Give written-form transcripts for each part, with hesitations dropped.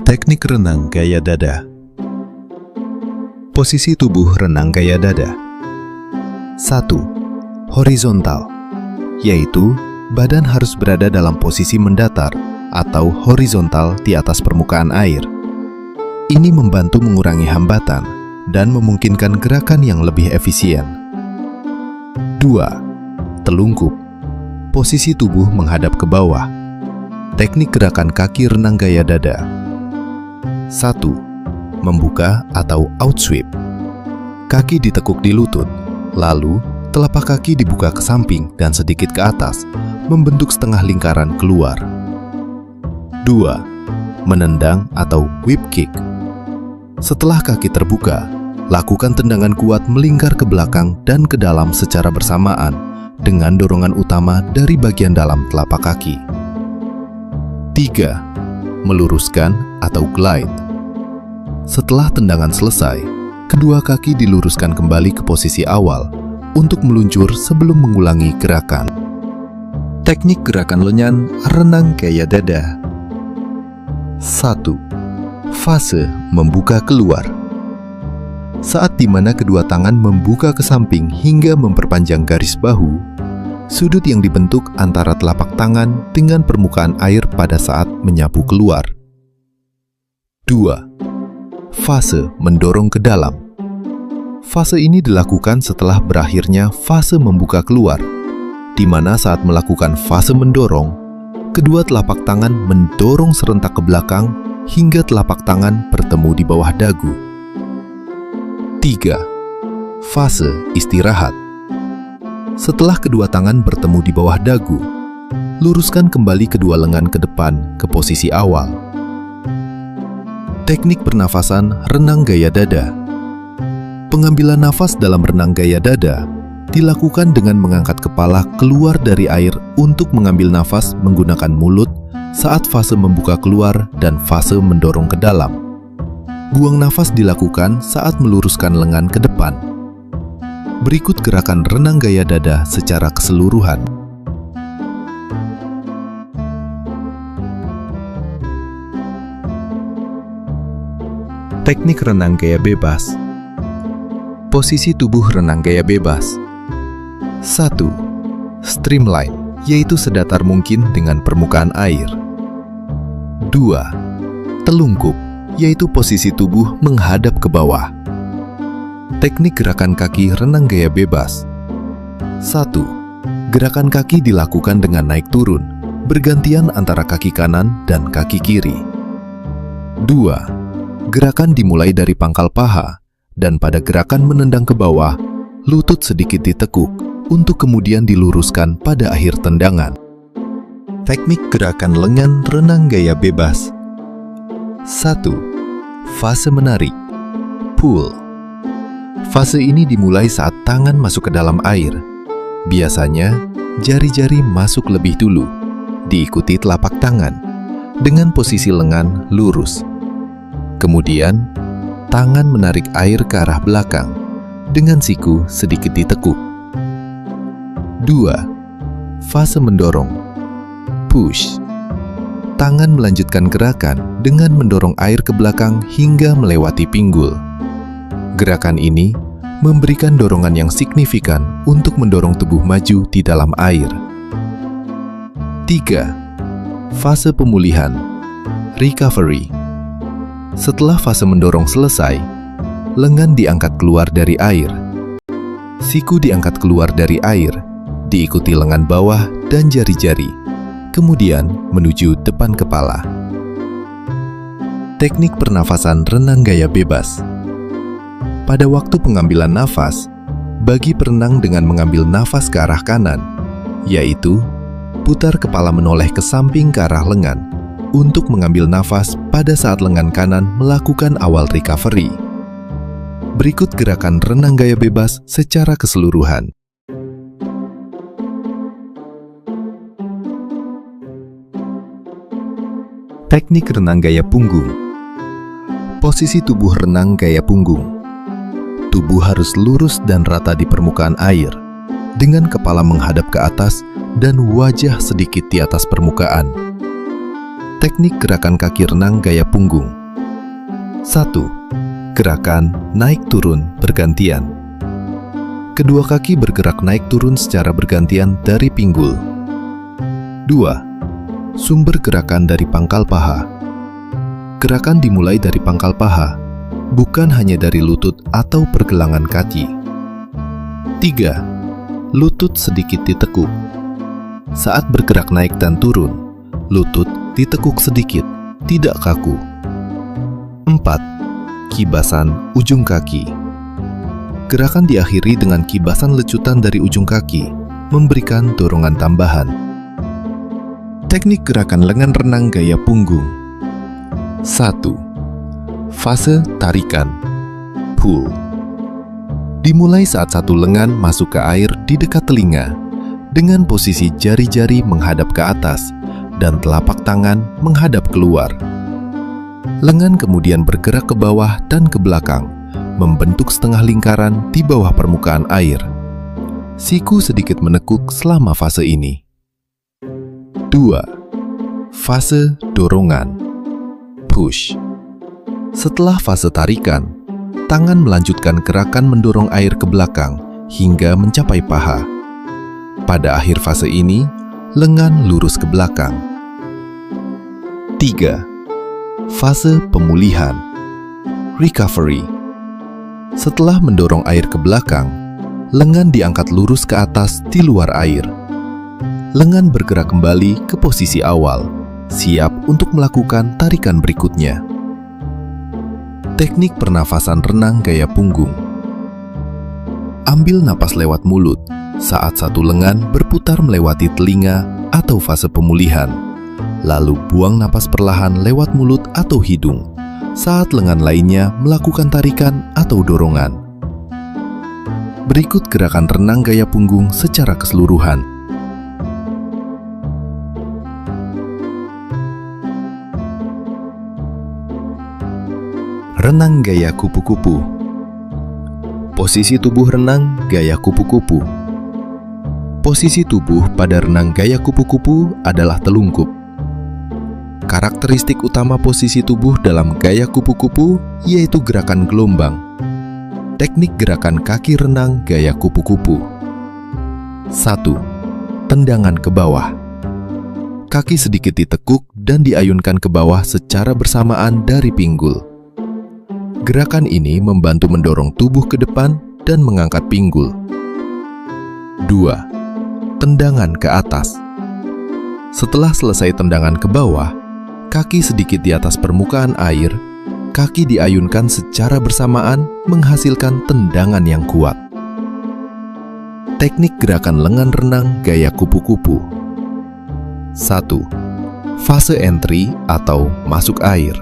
Teknik renang gaya dada. Posisi tubuh renang gaya dada. 1. Horizontal, yaitu badan harus berada dalam posisi mendatar atau horizontal di atas permukaan air. Ini membantu mengurangi hambatan dan memungkinkan gerakan yang lebih efisien. 2. Telungkup, posisi tubuh menghadap ke bawah. Teknik gerakan kaki renang gaya dada. 1. Membuka atau outsweep. Kaki ditekuk di lutut, lalu telapak kaki dibuka ke samping dan sedikit ke atas, membentuk setengah lingkaran keluar. 2. Menendang atau whip kick. Setelah kaki terbuka, lakukan tendangan kuat melingkar ke belakang dan ke dalam secara bersamaan dengan dorongan utama dari bagian dalam telapak kaki. 3. Meluruskan atau glide. Setelah tendangan selesai, kedua kaki diluruskan kembali ke posisi awal untuk meluncur sebelum mengulangi gerakan. Teknik gerakan lengan renang gaya dada. 1. Fase membuka keluar. Saat di mana kedua tangan membuka ke samping hingga memperpanjang garis bahu, sudut yang dibentuk antara telapak tangan dengan permukaan air pada saat menyapu keluar. 2. Fase mendorong ke dalam. Fase ini dilakukan setelah berakhirnya fase membuka keluar, di mana saat melakukan fase mendorong, kedua telapak tangan mendorong serentak ke belakang hingga telapak tangan bertemu di bawah dagu. 3. Fase istirahat. Setelah kedua tangan bertemu di bawah dagu, luruskan kembali kedua lengan ke depan ke posisi awal. Teknik pernafasan renang gaya dada. Pengambilan nafas dalam renang gaya dada dilakukan dengan mengangkat kepala keluar dari air untuk mengambil nafas menggunakan mulut saat fase membuka keluar dan fase mendorong ke dalam. Buang nafas dilakukan saat meluruskan lengan ke depan. Berikut gerakan renang gaya dada secara keseluruhan. Teknik renang gaya bebas. Posisi tubuh renang gaya bebas. 1. Streamline, yaitu sedatar mungkin dengan permukaan air. 2. Telungkup, yaitu posisi tubuh menghadap ke bawah. Teknik gerakan kaki renang gaya bebas. 1. Gerakan kaki dilakukan dengan naik turun, bergantian antara kaki kanan dan kaki kiri. 2. Gerakan dimulai dari pangkal paha, dan pada gerakan menendang ke bawah, lutut sedikit ditekuk untuk kemudian diluruskan pada akhir tendangan. Teknik gerakan lengan renang gaya bebas. 1. Fase menarik, pull. Fase ini dimulai saat tangan masuk ke dalam air. Biasanya, jari-jari masuk lebih dulu, diikuti telapak tangan, dengan posisi lengan lurus. Kemudian, tangan menarik air ke arah belakang, dengan siku sedikit ditekuk. 2. Fase mendorong, push. Tangan melanjutkan gerakan dengan mendorong air ke belakang hingga melewati pinggul. Gerakan ini memberikan dorongan yang signifikan untuk mendorong tubuh maju di dalam air. 3. Fase pemulihan, recovery. Setelah fase mendorong selesai, lengan diangkat keluar dari air. Siku diangkat keluar dari air, diikuti lengan bawah dan jari-jari, kemudian menuju depan kepala. Teknik pernafasan renang gaya bebas. Pada waktu pengambilan nafas, bagi perenang dengan mengambil nafas ke arah kanan, yaitu putar kepala menoleh ke samping ke arah lengan untuk mengambil nafas pada saat lengan kanan melakukan awal recovery. Berikut gerakan renang gaya bebas secara keseluruhan. Teknik renang gaya punggung. Posisi tubuh renang gaya punggung. Tubuh harus lurus dan rata di permukaan air, dengan kepala menghadap ke atas dan wajah sedikit di atas permukaan. Teknik gerakan kaki renang gaya punggung. 1. Gerakan naik turun bergantian. Kedua kaki bergerak naik turun secara bergantian dari pinggul. 2. Sumber gerakan dari pangkal paha. Gerakan dimulai dari pangkal paha, bukan hanya dari lutut atau pergelangan kaki. 3. Lutut sedikit ditekuk. Saat bergerak naik dan turun, lutut ditekuk sedikit, tidak kaku. 4. Kibasan ujung kaki. Gerakan diakhiri dengan kibasan lecutan dari ujung kaki, memberikan dorongan tambahan. Teknik gerakan lengan renang gaya punggung. 1. Fase tarikan, pull. Dimulai saat satu lengan masuk ke air di dekat telinga, dengan posisi jari-jari menghadap ke atas dan telapak tangan menghadap keluar. Lengan kemudian bergerak ke bawah dan ke belakang, membentuk setengah lingkaran di bawah permukaan air. Siku sedikit menekuk selama fase ini. 2. Fase dorongan, push. Setelah fase tarikan, tangan melanjutkan gerakan mendorong air ke belakang hingga mencapai paha. Pada akhir fase ini, lengan lurus ke belakang. 3. Fase pemulihan, recovery. Setelah mendorong air ke belakang, lengan diangkat lurus ke atas di luar air. Lengan bergerak kembali ke posisi awal, siap untuk melakukan tarikan berikutnya. Teknik pernafasan renang gaya punggung. Ambil napas lewat mulut saat satu lengan berputar melewati telinga atau fase pemulihan. Lalu buang napas perlahan lewat mulut atau hidung saat lengan lainnya melakukan tarikan atau dorongan. Berikut gerakan renang gaya punggung secara keseluruhan. Renang gaya kupu-kupu. Posisi tubuh renang gaya kupu-kupu. Posisi tubuh pada renang gaya kupu-kupu adalah telungkup. Karakteristik utama posisi tubuh dalam gaya kupu-kupu yaitu gerakan gelombang. Teknik gerakan kaki renang gaya kupu-kupu. 1. Tendangan ke bawah. Kaki sedikit ditekuk dan diayunkan ke bawah secara bersamaan dari pinggul. Gerakan ini membantu mendorong tubuh ke depan dan mengangkat pinggul. 2. Tendangan ke atas. Setelah selesai tendangan ke bawah, kaki sedikit di atas permukaan air, kaki diayunkan secara bersamaan menghasilkan tendangan yang kuat. Teknik gerakan lengan renang gaya kupu-kupu. 1. Fase entry atau masuk air.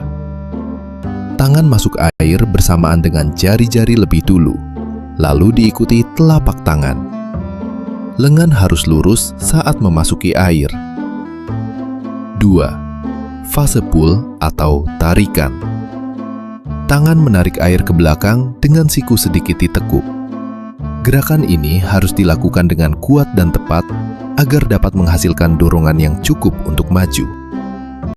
Tangan masuk air bersamaan dengan jari-jari lebih dulu, lalu diikuti telapak tangan. Lengan harus lurus saat memasuki air. 2. Fase pull atau tarikan. Tangan menarik air ke belakang dengan siku sedikit ditekuk. Gerakan ini harus dilakukan dengan kuat dan tepat agar dapat menghasilkan dorongan yang cukup untuk maju.